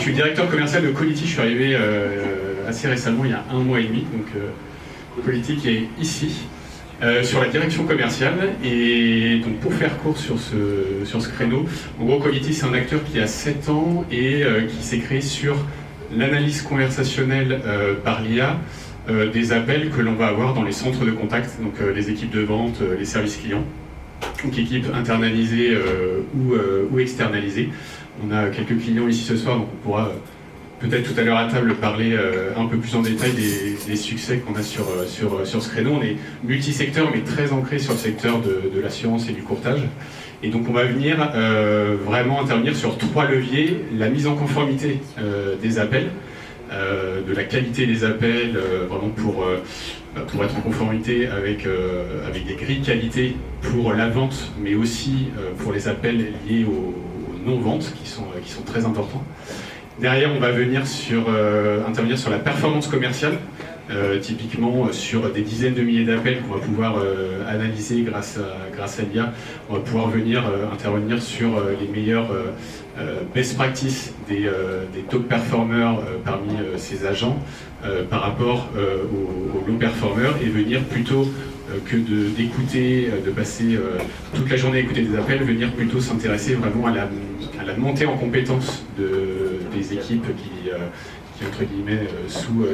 je suis directeur commercial de Quality, je suis arrivé assez récemment, il y a 1 mois et demi, donc Quality qui est ici, sur la direction commerciale. Et donc pour faire court sur ce créneau, en gros Quality c'est un acteur qui a 7 ans et qui s'est créé sur l'analyse conversationnelle par l'IA des appels que l'on va avoir dans les centres de contact, donc les équipes de vente, les services clients, donc équipes internalisées ou externalisées. On a quelques clients ici ce soir, donc on pourra peut-être tout à l'heure à table parler un peu plus en détail des succès qu'on a sur ce créneau. On est multisecteur mais très ancré sur le secteur de l'assurance et du courtage. Et donc on va venir vraiment intervenir sur 3 leviers: la mise en conformité des appels, de la qualité des appels, vraiment pour être en conformité avec des grilles qualité pour la vente, mais aussi pour les appels liés aux non-ventes qui sont très importants. Derrière, on va venir intervenir sur la performance commerciale, typiquement sur des dizaines de milliers d'appels qu'on va pouvoir analyser grâce à l'IA. On va pouvoir intervenir sur les meilleurs best practices des top performers parmi ces agents par rapport aux low performers, et venir plutôt que d'écouter, de passer toute la journée à écouter des appels, venir plutôt s'intéresser vraiment à la montée en compétences des équipes qui entre guillemets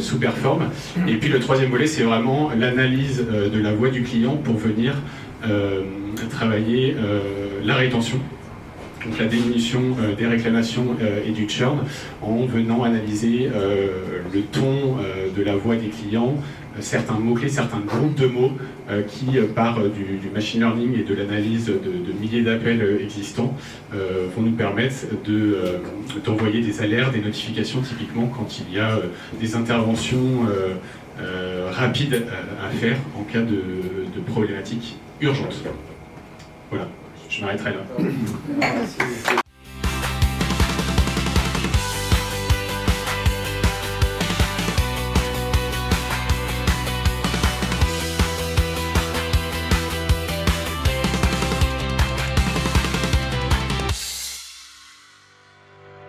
sous-performent. Et puis le troisième volet, c'est vraiment l'analyse de la voix du client pour venir travailler la rétention, donc la diminution des réclamations et du churn, en venant analyser le ton de la voix des clients, certains mots-clés, certains groupes de mots qui, par du machine learning et de l'analyse de milliers d'appels existants, vont nous permettre d'envoyer des alertes, des notifications, typiquement quand il y a des interventions rapides à faire en cas de problématiques urgentes. Voilà, je m'arrêterai là.